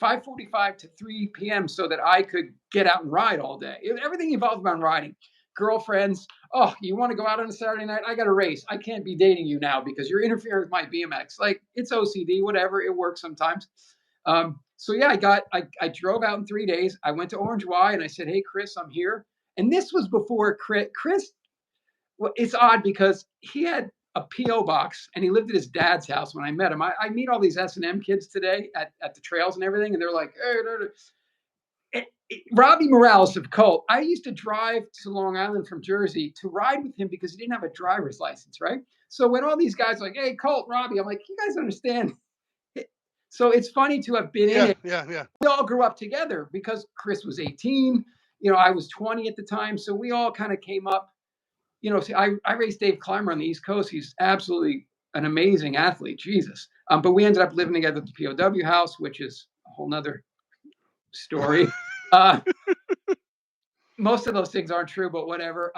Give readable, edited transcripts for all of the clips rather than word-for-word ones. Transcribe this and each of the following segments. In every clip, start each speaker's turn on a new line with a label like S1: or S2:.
S1: 5:45 to 3 p.m. so that I could get out and ride all day. Everything evolved around riding. Girlfriends, oh, you want to go out on a Saturday night? I got a race. I can't be dating you now because you're interfering with my BMX. Like, it's OCD, whatever. It works sometimes. So yeah, I drove out in 3 days. I went to Orange Y and I said, hey, Chris, I'm here. And this was before Chris. Well, it's odd because he had a P.O. box and he lived at his dad's house when I met him. I meet all these S&M kids today at the trails and everything, and they're like, hey, Robbie Morales of Colt. I used to drive to Long Island from Jersey to ride with him because he didn't have a driver's license, right? So when all these guys are like, hey, Colt, Robbie, I'm like, you guys understand? So it's funny to have been in it.
S2: Yeah.
S1: We all grew up together because Chris was 18. I was 20 at the time. So we all kind of came up. See, I raced Dave Clymer on the East Coast. He's absolutely an amazing athlete. Jesus. But we ended up living together at the POW house, which is a whole nother story. Most of those things aren't true, but whatever.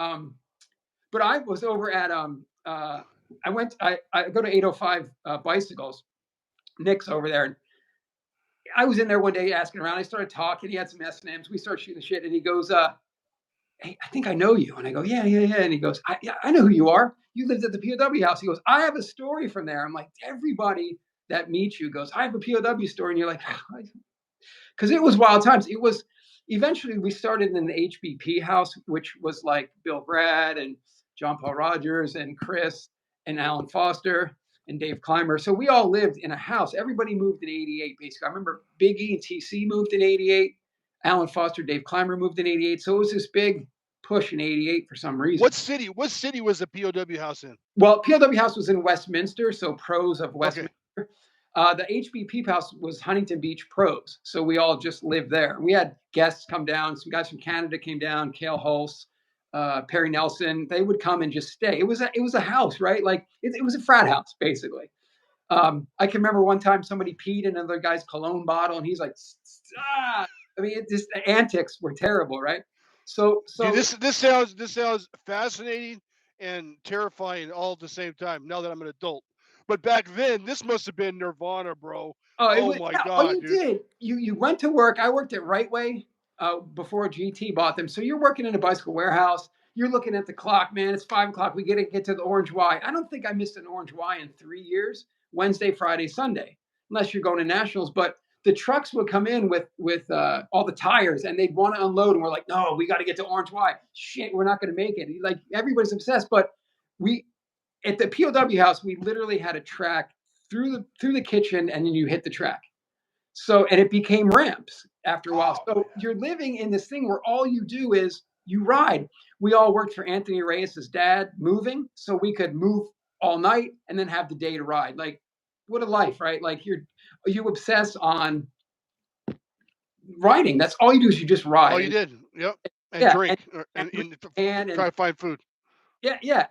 S1: But I was over at, I go to 805 Bicycles. Nick's over there. And I was in there one day asking around. I started talking. He had some S&Ms. We started shooting the shit. And he goes, hey, I think I know you. And I go, yeah. And he goes, I know who you are. You lived at the POW house. He goes, I have a story from there. I'm like, everybody that meets you goes, I have a POW story. And you're like, because it was wild times. It was, eventually we started in the HBP house, which was like Bill Brad and John Paul Rogers and Chris and Alan Foster and Dave Clymer. So we all lived in a house. Everybody moved in 88, basically. I remember Big E and TC moved in 88. Alan Foster, Dave Clymer moved in 88. So it was this big push in 88 for some reason.
S2: What city was the POW house in?
S1: Well, POW house was in Westminster, so Pros of Westminster. Okay. The HBP house was Huntington Beach Pros. So we all just lived there. We had guests come down. Some guys from Canada came down, Cale Hulse, Perry Nelson. They would come and just stay. It was a house, right? Like it was a frat house, basically. I can remember one time somebody peed in another guy's cologne bottle, and he's like, ah! I mean, the antics were terrible, right? So
S2: dude, this sounds fascinating and terrifying all at the same time. Now that I'm an adult, but back then this must have been nirvana, bro. Oh my God!
S1: Well, you did. You went to work. I worked at Right Way before GT bought them. So you're working in a bicycle warehouse. You're looking at the clock, man. It's 5 o'clock. We get to the Orange Y. I don't think I missed an Orange Y in 3 years. Wednesday, Friday, Sunday, unless you're going to nationals, but. The trucks would come in with all the tires and they'd want to unload. And we're like, no, we got to get to Orange Y. Shit, we're not going to make it. Like everybody's obsessed. But we, at the POW house, we literally had a track through the kitchen and then you hit the track. So, and it became ramps after a while. So you're living in this thing where all you do is you ride. We all worked for Anthony Reyes' dad moving so we could move all night and then have the day to ride. Like, what a life, right? Like you obsess on riding. That's all you do is you just ride.
S2: Oh, you did. Yep. And drink and try to find food.
S1: Yeah.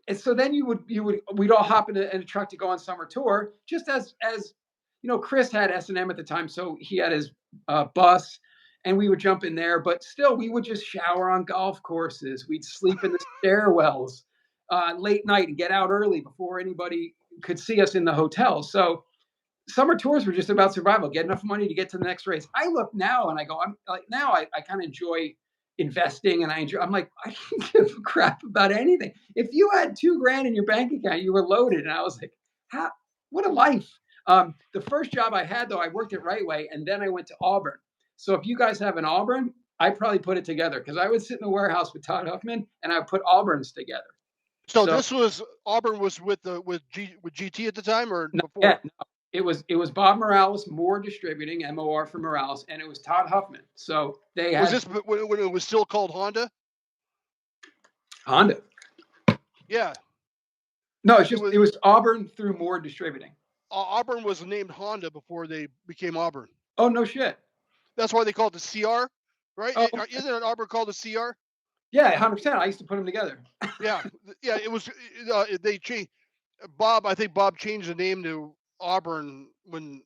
S1: And so then we'd all hop in a truck to go on summer tour, just as Chris had S&M at the time. So he had his bus and we would jump in there, but still we would just shower on golf courses. We'd sleep in the stairwells late night and get out early before anybody could see us in the hotel. So summer tours were just about survival, get enough money to get to the next race. I look now and I go, I kind of enjoy investing and I'm like, I don't give a crap about anything. If you had $2,000 in your bank account, you were loaded. And I was like, what a life. The first job I had though, I worked at Right Way and then I went to Auburn. So if you guys have an Auburn, I probably put it together because I would sit in the warehouse with Todd Huffman and I would put Auburns together.
S2: So this was Auburn was with GT at the time or before?
S1: Yeah, no. It was Bob Morales, Moore Distributing, MOR for Morales, and it was Todd Huffman. So they had.
S2: Was this when it was still called Honda?
S1: Honda.
S2: Yeah.
S1: No, it was Auburn through Moore Distributing.
S2: Auburn was named Honda before they became Auburn.
S1: Oh no shit.
S2: That's why they called it the CR, right?
S1: Oh.
S2: Isn't it Auburn called the CR?
S1: Yeah, 100%. I used to put them together.
S2: Yeah. It was. They changed. I think Bob changed the name to Auburn when.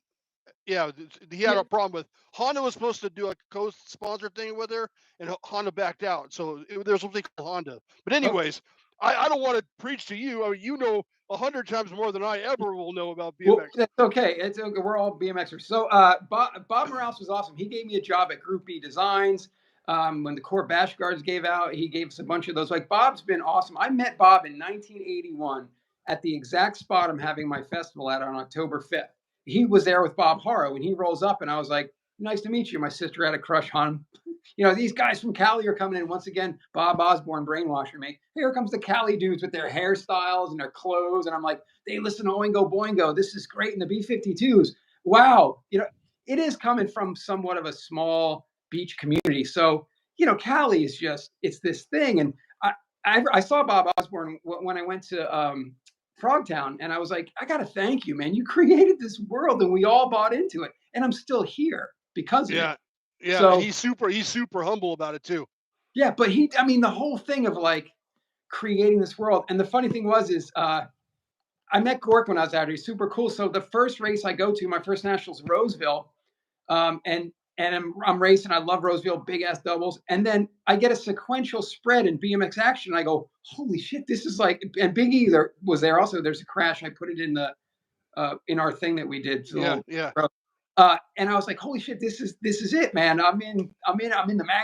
S2: Yeah, he had a problem with Honda was supposed to do a co-sponsor thing with her, and Honda backed out. So there was something called Honda. But anyways, I don't want to preach to you. I mean, 100 times more than I ever will know about
S1: Well,
S2: BMX.
S1: that's okay. It's okay. We're all BMXers. So Bob Morales was awesome. He gave me a job at Group B Designs. When the Core Bash Guards gave out, he gave us a bunch of those. Like Bob's been awesome. I met Bob in 1981 at the exact spot I'm having my festival at on October 5th. He was there with Bob Harrow, and he rolls up, and I was like, "Nice to meet you." My sister had a crush on him. These guys from Cali are coming in once again. Bob Osborne brainwashing me. Here comes the Cali dudes with their hairstyles and their clothes, and I'm like, they listen to Oingo Boingo. This is great. And the B-52s. Wow. It is coming from somewhat of a small beach community. So, Cali is it's this thing. And I saw Bob Osborne when I went to Frogtown, and I was like, I got to thank you, man. You created this world, and we all bought into it. And I'm still here because of it.
S2: Yeah,
S1: So,
S2: and he's super humble about it too.
S1: Yeah, but the whole thing of like creating this world. And the funny thing is I met Gork when I was out here. He's super cool. So the first race I go to, my first nationals, Roseville, and I'm racing. I love Roseville, big ass doubles. And then I get a sequential spread in BMX action. And I go, holy shit, this is like. And Biggie was there also. There's a crash. I put it in the in our thing that we did. So
S2: Yeah.
S1: and I was like, holy shit, this is it, man. I'm in the mag.